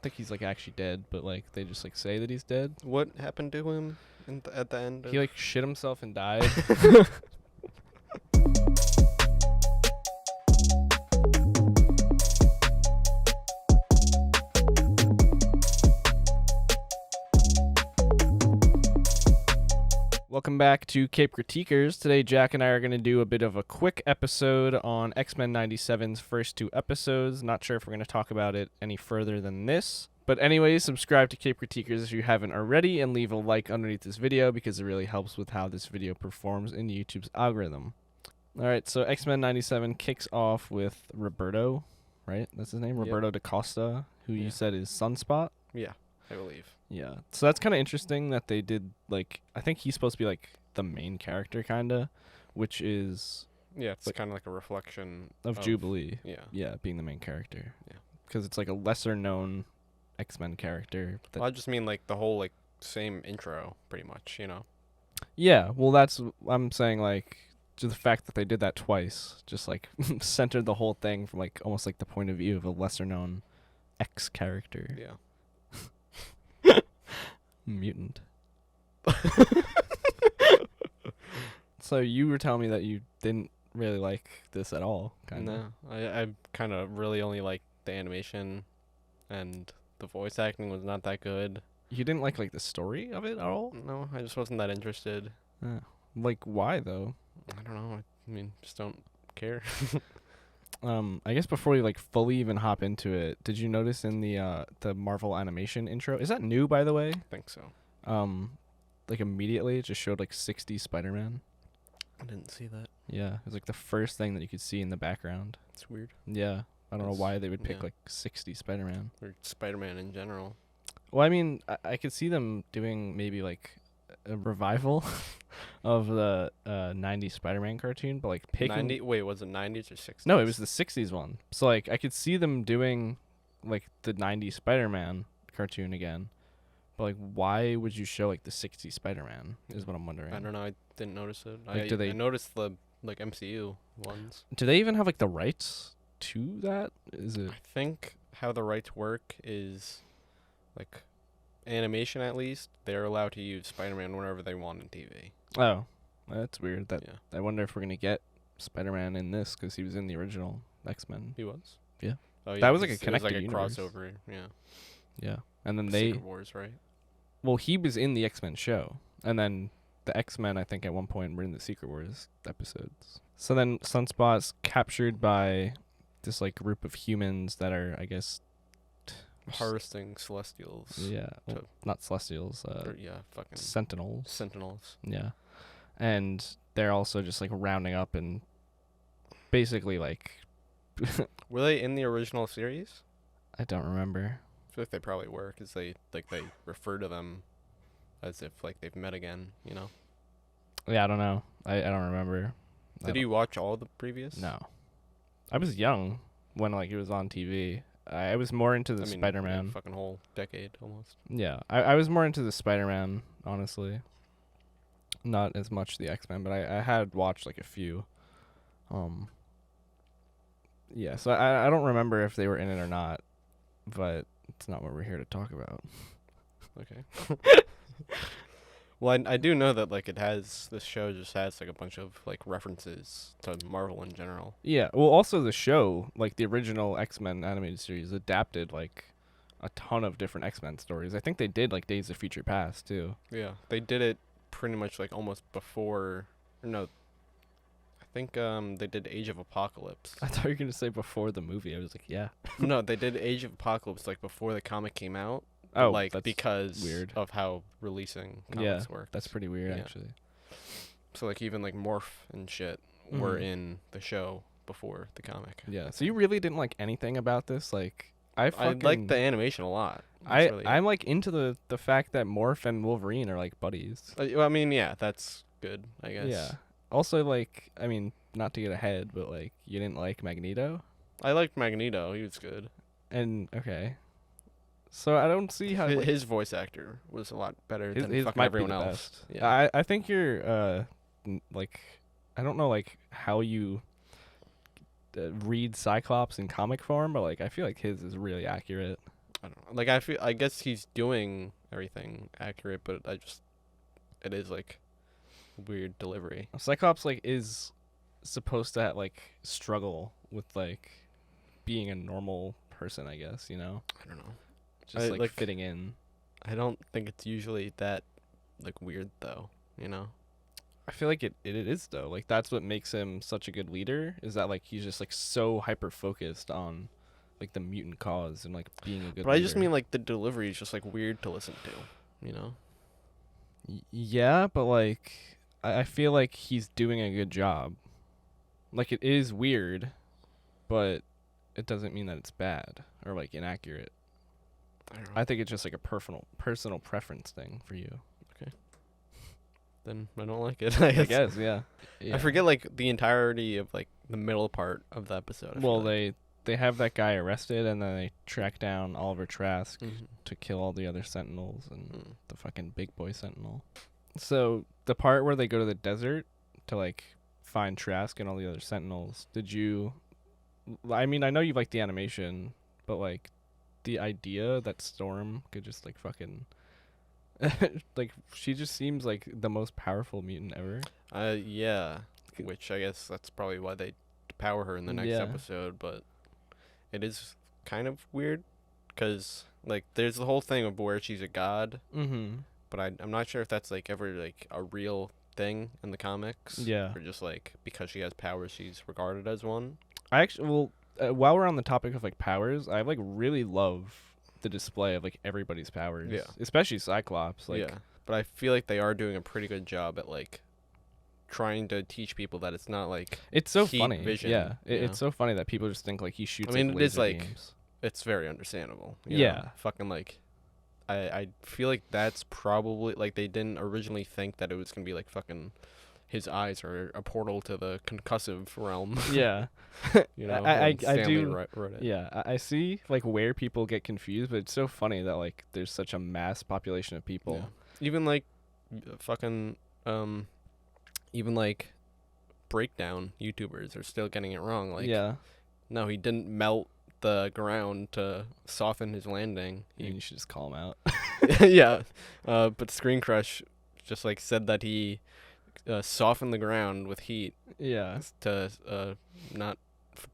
think he's like actually dead, but like they just like say that he's dead. What happened to him at the end? He like shit himself and died. Welcome back to Cape Critiquers. Today, Jack and I are going to do a bit of a quick episode on X-Men 97's first 2 episodes. Not sure if we're going to talk about it any further than this. But anyways, subscribe to Cape Critiquers if you haven't already, and leave a like underneath this video because it really helps with how this video performs in YouTube's algorithm. Alright, so X-Men 97 kicks off with Roberto, right? That's his name? Yep. Roberto da Costa, who you said is Sunspot? Yeah, I believe. Yeah. So that's kind of interesting that they did, like, I think he's supposed to be, like, the main character, kind of, which is... Yeah, it's like, kind of like a reflection of Jubilee. Yeah. Yeah, being the main character. Yeah. Because it's, like, a lesser-known X-Men character. Well, I just mean, like, the whole, like, same intro, pretty much, you know? Yeah, well, that's... I'm saying, like, just the fact that they did that twice just, like, centered the whole thing from, like, almost, like, the point of view of a lesser-known X character. Yeah. Mutant. So you were telling me that you didn't really like this at all, kind of. No, I kind of really only like the animation, and the voice acting was not that good. You didn't like the story of it at all? No, I just wasn't that interested. Like, why, though? I don't know. I mean, just don't care. I guess before we, like, fully even hop into it, did you notice in the Marvel animation intro? Is that new, by the way? I think so. Like, immediately, it just showed, like, 60 Spider-Man. I didn't see that. Yeah, it was, like, the first thing that you could see in the background. It's weird. Yeah, I don't know why they would pick, yeah. like, 60 Spider-Man. Or Spider-Man in general. Well, I mean, I could see them doing maybe, like, a revival of the 90s Spider-Man cartoon, but, like, picking... Wait, was it 90s or 60s? No, it was the 60s one. So, like, I could see them doing, like, the 90s Spider-Man cartoon again. But, like, why would you show, like, the 60s Spider-Man is what I'm wondering. I don't know. I didn't notice it. Like, I noticed the, like, MCU ones. Do they even have, like, the rights to that? Is it... I think how the rights work is, like, animation at least, they're allowed to use Spider-Man whenever they want on TV. Oh, that's weird. Yeah. I wonder if we're going to get Spider-Man in this, because he was in the original X-Men. He was? Yeah. Oh, yeah, That was, like, a it was connected like a universe. crossover, yeah. Yeah. And then Secret Wars, right? Well, he was in the X-Men show. And then the X-Men, I think, at one point were in the Secret Wars episodes. So then Sunspot's captured by this, like, group of humans that are, I guess... Harvesting Celestials. Yeah. Well, not Celestials. Fucking... Sentinels. Yeah. And they're also just, like, rounding up and basically, like... Were they in the original series? I don't remember. I feel like they probably were, because they refer to them as if, like, they've met again, you know? Yeah, I don't know. I don't remember. Did you watch all the previous? No. I was young when, like, it was on TV. I was more into the Spider-Man. Yeah, fucking whole decade, almost. Yeah. I was more into the Spider-Man, honestly. Not as much the X-Men, but I had watched, like, a few. Yeah, so I don't remember if they were in it or not, but it's not what we're here to talk about. Okay. Well, I do know that, like, this show just has, like, a bunch of, like, references to Marvel in general. Yeah, well, also the show, like, the original X-Men animated series adapted, like, a ton of different X-Men stories. I think they did, like, Days of Future Past, too. Yeah, they did it pretty much, like, almost before, I think, they did Age of Apocalypse. I thought you were going to say before the movie. I was like, yeah. No, they did Age of Apocalypse, like, before the comic came out. Oh, like, that's because weird. of how releasing comics work. That's pretty weird, Yeah. actually. So, like, even, like, Morph and shit were in the show before the comic. Yeah, so you really didn't like anything about this? Like, I like the animation a lot. I'm, like, into the fact that Morph and Wolverine are, like, buddies. Well, I mean, yeah, that's good, I guess. Yeah. Also, like, I mean, not to get ahead, but, like, you didn't like Magneto? I liked Magneto. He was good. And, okay. So I don't see how... His voice actor was a lot better than his fucking might everyone be the else. best. Yeah. I think you're, like... I don't know, like, how you read Cyclops in comic form, but, like, I feel like his is really accurate. I don't know. Like I guess he's doing everything accurate, but it is like weird delivery. Cyclops like is supposed to like struggle with like being a normal person, I guess, you know? I don't know. Just Like fitting in. I don't think it's usually that like weird though, you know? I feel like it is though. Like that's what makes him such a good leader is that like he's just like so hyper focused on like the mutant cause and like being a good But leader. I just mean like the delivery is just like weird to listen to, you know? Yeah, but like I feel like he's doing a good job. Like it is weird, but it doesn't mean that it's bad or like inaccurate. I don't know. I think it's just like a personal preference thing for you. Then I don't like it. I I guess. guess, yeah. I forget like the entirety of like the middle part of the episode. I Well, feel like. they have that guy arrested, and then they track down Oliver Trask Mhm. to kill all the other Sentinels and Mm. the fucking big boy Sentinel. So the part where they go to the desert to like find Trask and all the other Sentinels, did you? I mean, I know you like the animation, but like the idea that Storm could just like fucking. Like she just seems like the most powerful mutant ever. Yeah. Which I guess that's probably why they power her in the next Yeah. episode, but it is kind of weird because like there's the whole thing of where she's a god, Mm-hmm. but I'm not sure if that's like ever like a real thing in the comics. Yeah. Or just like because she has powers, she's regarded as one. I actually while we're on the topic of like powers, I like really love the display of like everybody's powers. Yeah. Especially Cyclops. Like Yeah. But I feel like they are doing a pretty good job at like trying to teach people that it's not like it's so heat funny. vision, Yeah. you know? It's so funny that people just think like he shoots I mean, like, it is, laser like, beams. it's very understandable. You Yeah. know? Fucking like I feel like that's probably like they didn't originally think that it was gonna be like fucking his eyes are a portal to the concussive realm. Yeah. You know, I when Stanley do. wrote it. Yeah, I see like where people get confused, but it's so funny that like there's such a mass population of people. Yeah. Even like fucking even like breakdown YouTubers are still getting it wrong. Like yeah. no, he didn't melt the ground to soften his landing. I mean, you should just call him out. Yeah. But Screen Crush just like said that he softened the ground with heat Yeah. to not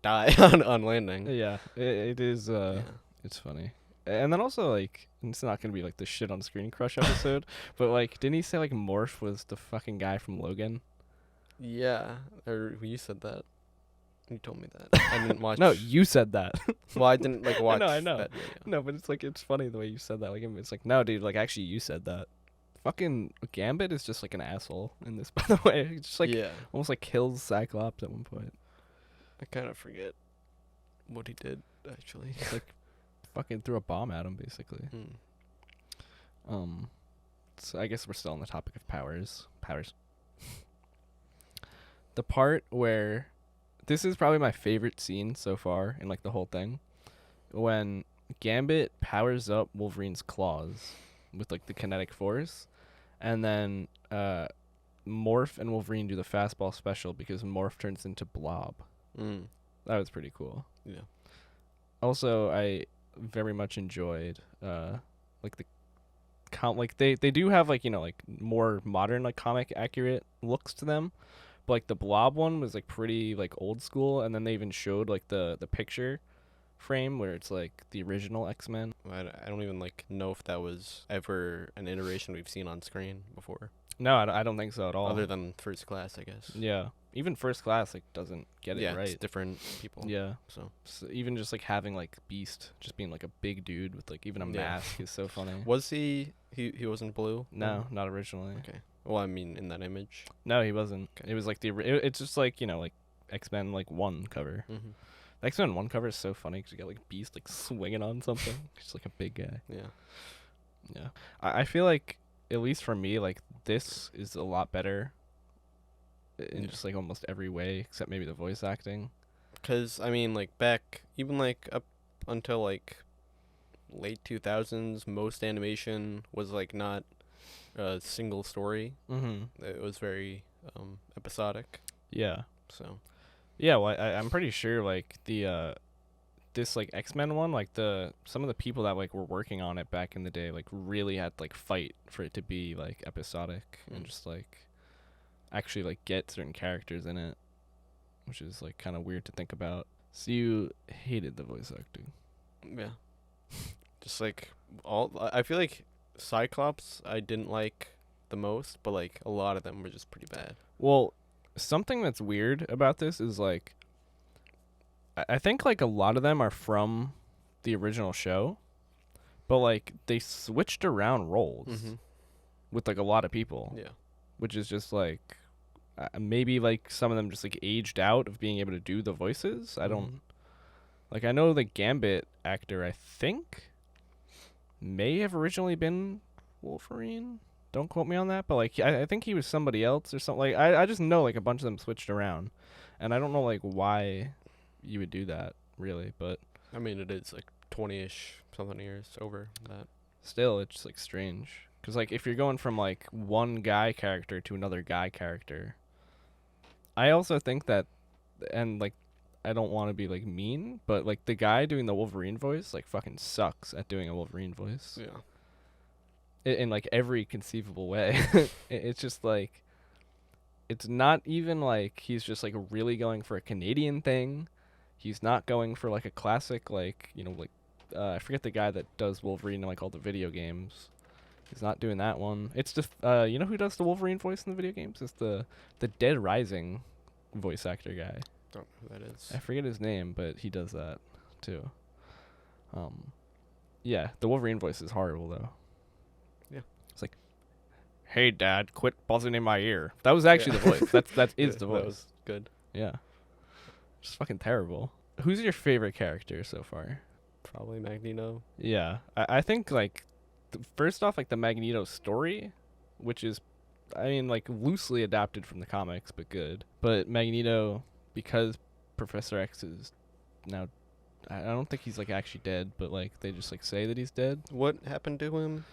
die on landing. Yeah. It is Yeah. it's funny. And then also like it's not gonna be like the shit on Screen Crush episode, but like didn't he say like Morph was the fucking guy from Logan? Yeah, or you said that. You told me that. I didn't watch. No, you said that. Well, I didn't like watch. I know. That video. No, but it's like it's funny the way you said that. Like it's like no, dude. Like actually, you said that. Fucking Gambit is just like an asshole in this. By the way, he just like yeah, almost like kills Cyclops at one point. I kind of forget what he did actually. Like fucking threw a bomb at him basically. Hmm. So I guess we're still on the topic of powers. The part where this is probably my favorite scene so far in like the whole thing, when Gambit powers up Wolverine's claws with like the kinetic force, and then Morph and Wolverine do the fastball special because Morph turns into Blob. Mm. That was pretty cool. Yeah. Also, I very much enjoyed like the like they do have like, you know, like more modern like comic accurate looks to them. But like the Blob one was like pretty like old school, and then they even showed like the picture frame where it's like the original X-Men. I don't even like know if that was ever an iteration we've seen on screen before. No, I don't think so at all. Other than First Class, I guess. Yeah. Even First Class like doesn't get it Yeah, right. it's different people. Yeah. So So even just like having like Beast just being like a big dude with like even a Yeah. mask is so funny. was he wasn't blue? No, not originally. Okay. Well, I mean, in that image. No, he wasn't. Okay. It was like it's just like, you know, like X-Men like 1 cover. Mm-hmm. The X-Men 1 cover is so funny because you got like Beast like swinging on something. He's like a big guy. Yeah. Yeah. I feel like, at least for me, like this is a lot better in Yeah. just like almost every way except maybe the voice acting. Because, I mean, like, back, even, like, up until, like, late 2000s, most animation was, like, not a single story. Mm-hmm. It was very episodic, Yeah. so. Yeah, well, I'm pretty sure like the this like X-Men one, like some of the people that like were working on it back in the day like really had like fight for it to be like episodic and just like actually like get certain characters in it, which is like kind of weird to think about. So you hated the voice acting. Yeah. Just like I feel like Cyclops I didn't like the most, but like a lot of them were just pretty bad. Well, something that's weird about this is like I think like a lot of them are from the original show, but like they switched around roles with like a lot of people. Yeah. Which is just like maybe like some of them just like aged out of being able to do the voices. I don't like I know the Gambit actor I think may have originally been Wolverine. Don't quote me on that, but like I think he was somebody else or something. Like I just know like a bunch of them switched around, and I don't know like why you would do that really, but I mean it is like 20-ish something years over that. Still, it's just like strange because like if you're going from like one guy character to another guy character, I also think that, and like I don't want to be like mean, but like the guy doing the Wolverine voice like fucking sucks at doing a Wolverine voice. Yeah. In like every conceivable way. It's just like it's not even like he's just like really going for a Canadian thing. He's not going for like a classic like, you know, like I forget the guy that does Wolverine in like all the video games. He's not doing that one. It's just you know who does the Wolverine voice in the video games? It's the Dead Rising voice actor guy. Don't know who that is. I forget his name, but he does that too. Yeah, the Wolverine voice is horrible though. Yeah. It's like, "Hey Dad, quit buzzing in my ear." That was actually the voice. That is the voice. That was good. Yeah. Just fucking terrible. Who's your favorite character so far? Probably Magneto. Yeah. I think like first off like the Magneto story, which is I mean like loosely adapted from the comics but good. But Magneto, because Professor X is now I don't think he's like actually dead, but like they just like say that he's dead. What happened to him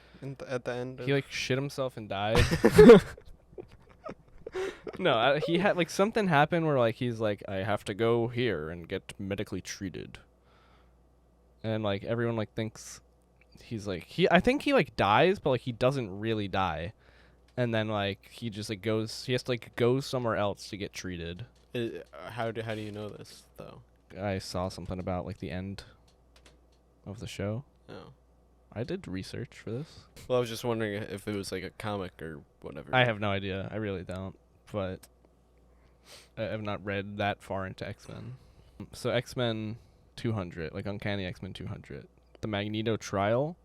at the end? He like shit himself and died. No, he had like something happen where like he's like I have to go here and get medically treated. And like everyone like thinks he's like I think he like dies, but like he doesn't really die. And then like he just like goes he has to like go somewhere else to get treated. How do you know this though? I saw something about like the end of the show. Oh. I did research for this. Well, I was just wondering if it was like a comic or whatever. I have no idea. I really don't. But I have not read that far into X-Men. So X-Men 200, like Uncanny X-Men 200. The Magneto trial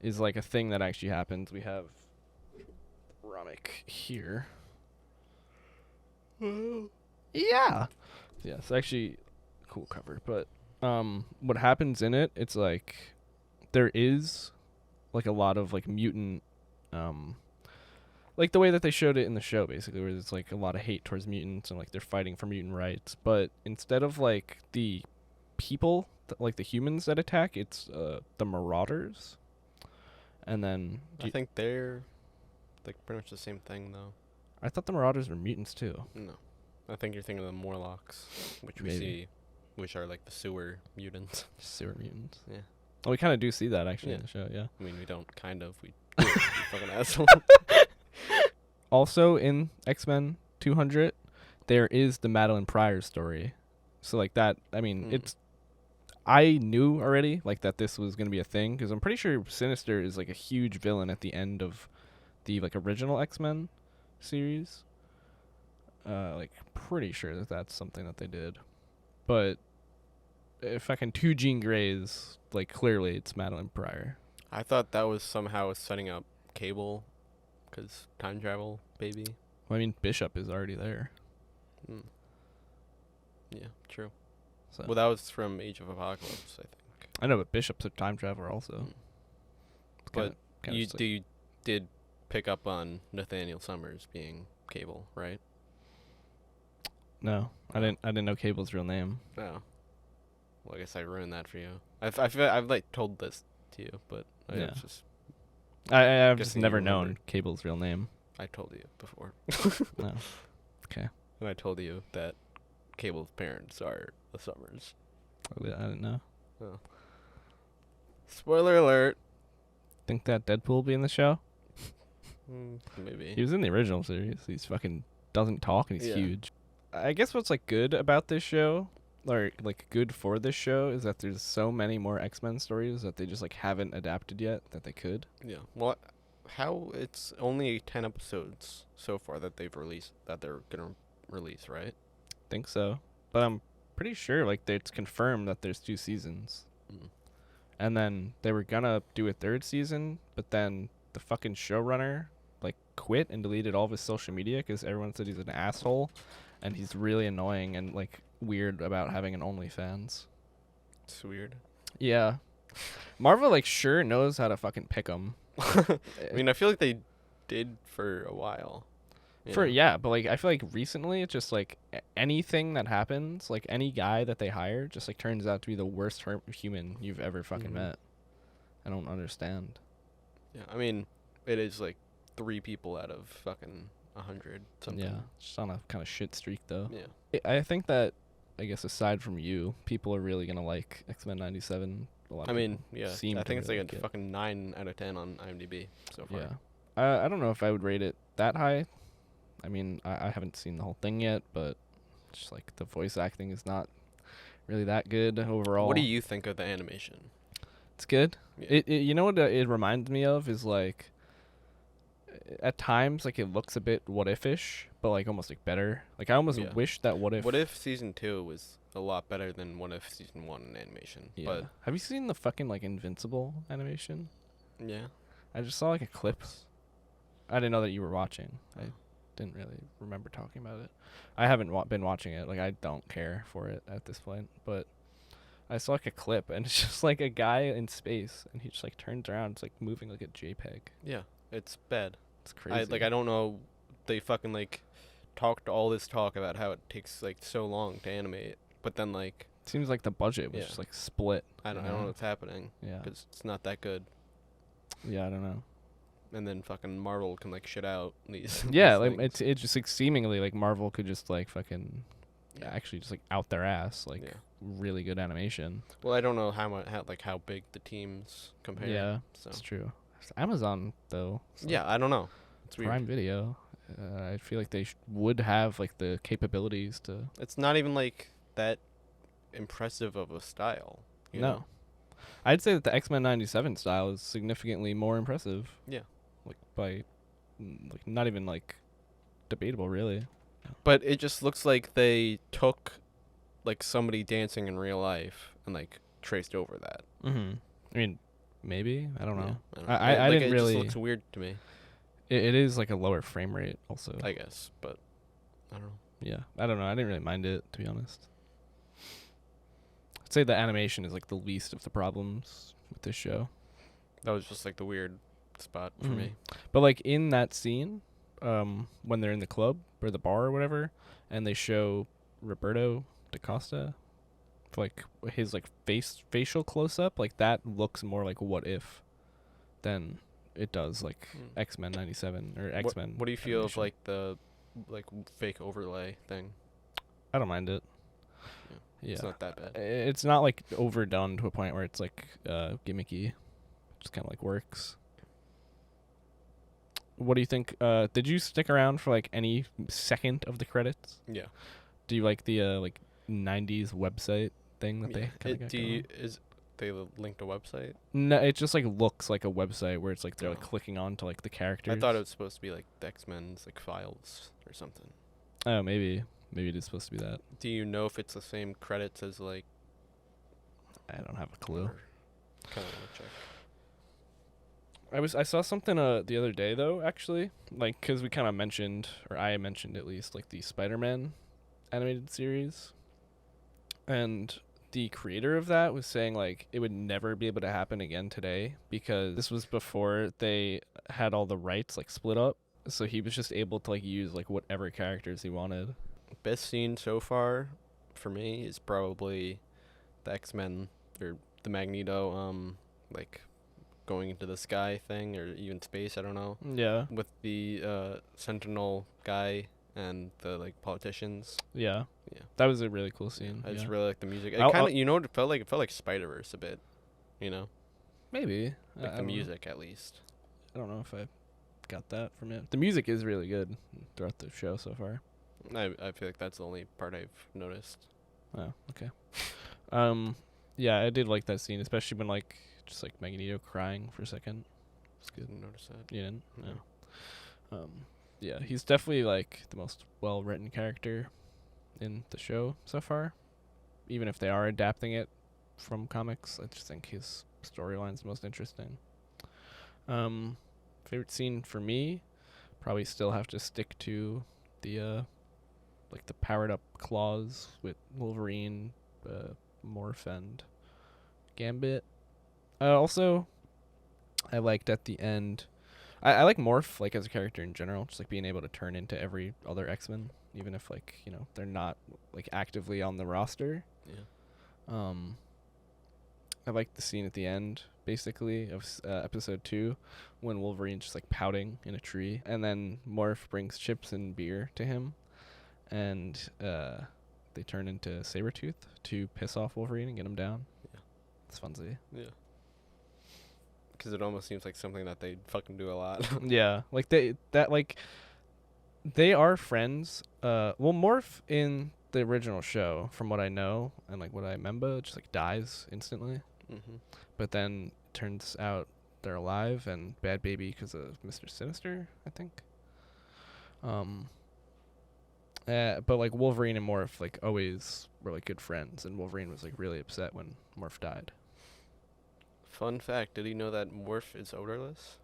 is like a thing that actually happens. We have Ramek here. Yeah. Yeah, it's actually a cool cover. But what happens in it, it's like there is like a lot of like mutant like the way that they showed it in the show basically, where there's like a lot of hate towards mutants and like they're fighting for mutant rights, but instead of like the people like the humans that attack, it's the Marauders. And then I think they're like pretty much the same thing though. I thought the Marauders were mutants too. No, I think you're thinking of the Morlocks, which we see, which are like the sewer mutants. Sewer mutants. Yeah. Oh, we kind of do see that actually in the show. Yeah. I mean, we don't kind of. We do. You fucking asshole. Also in X-Men 200, there is the Madeline Pryor story. So like that, I mean, it's I knew already like that this was going to be a thing because I'm pretty sure Sinister is like a huge villain at the end of the like original X-Men series. Like pretty sure that that's something that they did. But fucking two Jean Greys, like clearly it's Madeline Pryor. I thought that was somehow setting up Cable, because time travel, baby. Well, I mean, Bishop is already there. Yeah, true. So. Well, that was from Age of Apocalypse, I think. I know, but Bishop's a time traveler also. But you did pick up on Nathaniel Summers being Cable, right? No, I didn't know Cable's real name. No. Well, I guess I ruined that for you. I've like told this to you, but I've just never known Cable's real name. I told you before. No. Okay. And I told you that Cable's parents are the Summers. I didn't know. Oh. Spoiler alert. Think that Deadpool will be in the show? Maybe. He was in the original series. He's fucking doesn't talk and he's Yeah. huge. I guess what's like good about this show, or like good for this show, is that there's so many more X-Men stories that they just like haven't adapted yet that they could. Yeah. Well, how it's only 10 episodes so far that they've released that they're gonna release, right? Think so, but I'm pretty sure like it's confirmed that there's 2 seasons, and then they were gonna do a 3rd season, but then the fucking showrunner like quit and deleted all of his social media because everyone said he's an asshole, and he's really annoying and like weird about having an OnlyFans. It's weird. Yeah, Marvel like sure knows how to fucking pick them. I mean, I feel like they did for a while. Yeah, but like I feel like recently it's just like anything that happens, like any guy that they hire, just like turns out to be the worst human you've ever fucking met. I don't understand. Yeah, I mean, it is like 3 people out of fucking 100 something. Yeah, just on a kind of shit streak though. Yeah. I think that, I guess aside from you, people are really gonna like X-Men 97. A lot of I mean, people yeah. seem I to think it's really like a it. fucking 9 out of 10 on IMDb so far. Yeah. I don't know if I would rate it that high. I mean, I haven't seen the whole thing yet, but just like the voice acting is not really that good overall. What do you think of the animation? It's good. Yeah. You know what it reminds me of is like at times like it looks a bit What If-ish, but like almost like better. Like I almost Yeah. wish that What If season 2 was a lot better than What If season 1 in animation. Yeah. But Have you seen the fucking like Invincible animation? yeah. I just saw like a clip. I didn't know that you were watching. I didn't really remember talking about it. I haven't been watching it. Like I don't care for it at this point, but I saw like a clip and it's just like a guy in space and he just like turns around. It's like moving like a JPEG. Yeah, it's bad. It's crazy. I don't know. They fucking like talked all this talk about how it takes like so long to animate, but then like Seems like the budget was just like split. I don't know what's happening. Yeah. Because it's not that good. Yeah, I don't know. And then fucking Marvel can like shit out these. Yeah, these like things. it's just like seemingly like Marvel could just like fucking actually just like out their ass like really good animation. Well, I don't know how big the teams compare. Yeah, so. it's true. It's Amazon though. So Yeah, I don't know. It's weird. Prime Video. I feel like they would have like the capabilities to. It's not even like that impressive of a style. You know? I'd say that the X-Men 97 style is significantly more impressive. Yeah. Like by, like not even like debatable really. But it just looks like they took like somebody dancing in real life and like traced over that. Mm-hmm. I mean, maybe. I don't know. Yeah, I didn't it really. It just looks weird to me. It is like a lower frame rate also. I guess, but I don't know. Yeah, I don't know. I didn't really mind it, to be honest. I'd say the animation is like the least of the problems with this show. That was just like the weird spot for me. But like in that scene, when they're in the club or the bar or whatever, and they show Roberto DaCosta, like his like facial close up, like that looks more like What If than it does like X-Men 97 or X-Men. What do you feel of like the fake overlay thing? I don't mind it. Yeah. It's not that bad. It's not like overdone to a point where it's like gimmicky. It just kind of like works. What do you think? Did you stick around for like any second of the credits? Yeah. Do you like the like 90s website thing that they kind of got going? They linked a website? No, it just like looks like a website where it's like they're like clicking on to like the characters. I thought it was supposed to be like the X-Men's like files or something. Oh, maybe it is supposed to be that. Do you know if it's the same credits as like? I don't have a clue. Kind of want to check. I saw something the other day though, actually, like because we kind of mentioned, or I mentioned at least, like the Spider-Man animated series, and the creator of that was saying like it would never be able to happen again today because this was before they had all the rights like split up, so he was just able to like use like whatever characters he wanted. Best scene so far for me is probably the X-Men or the Magneto like going into the sky thing or even space, I don't know. Yeah. With the Sentinel guy and the like politicians. Yeah. Yeah. That was a really cool scene. I just yeah. really like the music. It I'll- kind of, you know what it felt like? It felt like Spider-Verse a bit, you know? Maybe. Like I the don't know. music, at least. I don't know if I got that from it. The music is really good throughout the show so far. I feel like that's the only part I've noticed. Oh, okay. Yeah, I did like that scene, especially when like just like Magneto crying for a second. It's good. Didn't notice that. You didn't? No. No. Yeah, he's definitely like the most well-written character in the show so far. Even if they are adapting it from comics, I just think his storyline's the most interesting. Favorite scene for me, probably still have to stick to the like the powered up claws with Wolverine, Morph, and Gambit. Also, I liked at the end. I like Morph like as a character in general, just like being able to turn into every other X-Men, even if like they're not like actively on the roster. Yeah. I like the scene at the end, basically, of episode 2, when Wolverine's just like pouting in a tree, and then Morph brings chips and beer to him, and they turn into Sabretooth to piss off Wolverine and get him down. Yeah. It's funsy. Yeah. Because it almost seems like something that they fucking do a lot. Yeah, like they are friends. Well, Morph in the original show, from what I know and like what I remember, just like dies instantly. Mm-hmm. But then turns out they're alive and Bad Baby because of Mr. Sinister, I think. But like Wolverine and Morph like always were like good friends, and Wolverine was like really upset when Morph died. Fun fact, did you know that Morph is odorless?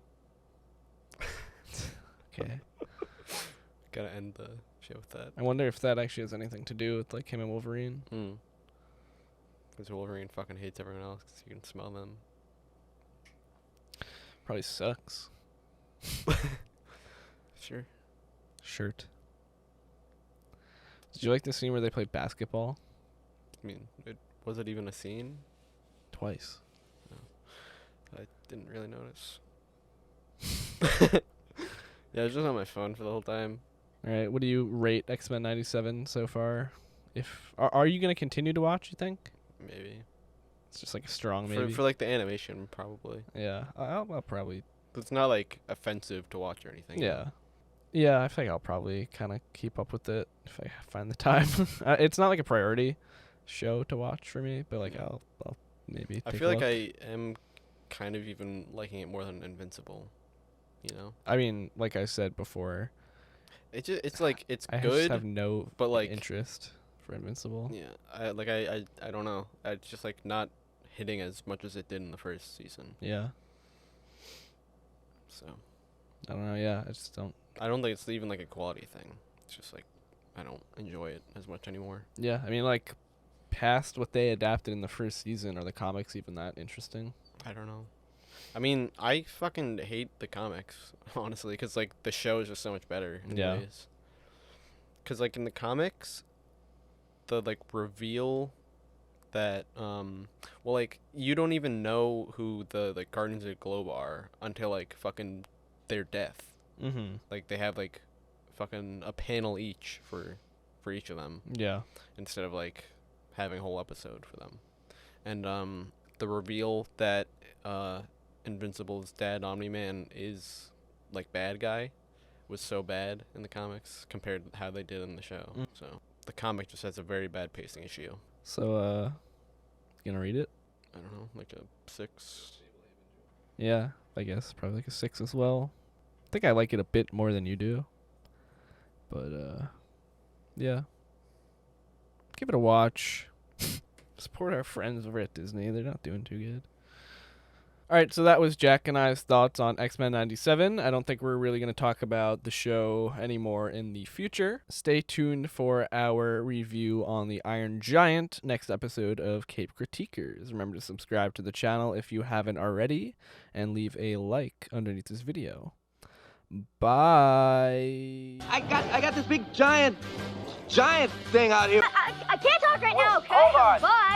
Okay. Gotta end the show with that. I wonder if that actually has anything to do with like him and Wolverine. Because Wolverine fucking hates everyone else because you can smell them. Probably sucks. Sure. Shirt. Did you like the scene where they play basketball? I mean, was it even a scene? Twice. I didn't really notice. Yeah, it was just on my phone for the whole time. All right. What do you rate X-Men 97 so far? If are you gonna continue to watch? You think? Maybe. It's just like a strong maybe. For like the animation, probably. Yeah, I'll probably. But it's not like offensive to watch or anything. Yeah. Yeah, I think I'll probably kind of keep up with it if I find the time. It's not like a priority show to watch for me, but like Yeah. I'll maybe. I take feel a like look. I am kind of even liking it more than Invincible. You know. I mean, like I said before, It's like it's I good. just have no but, like, interest for Invincible. Yeah, I don't know. It's just like not hitting as much as it did in the first season. Yeah. So I don't know. Yeah, I just don't. I don't think it's even like a quality thing. It's just like I don't enjoy it as much anymore. Yeah, I mean, like, past what they adapted in the first season, are the comics even that interesting? I don't know. I mean, I fucking hate the comics, honestly, because like the show is just so much better. Yeah. Because like in the comics, the like reveal that well, like you don't even know who the like Guardians of the Globe are until like fucking their death. Mm-hmm. Like they have like fucking a panel each for each of them Yeah. instead of like having a whole episode for them. And the reveal that Invincible's dad, Omni-Man, is like bad guy was so bad in the comics compared to how they did in the show. Mm. So the comic just has a very bad pacing issue. So, you gonna read it? I don't know, like a 6. Yeah, I guess probably like a 6 as well. I think I like it a bit more than you do. But yeah. Give it a watch. Support our friends over at Disney. They're not doing too good. All right, so that was Jack and I's thoughts on X-Men 97. I don't think we're really going to talk about the show anymore in the future. Stay tuned for our review on the Iron Giant next episode of Cape Critiquers. Remember to subscribe to the channel if you haven't already, and leave a like underneath this video. Bye. I got this big giant thing out here. I can't talk right now, okay? Hold on. Bye.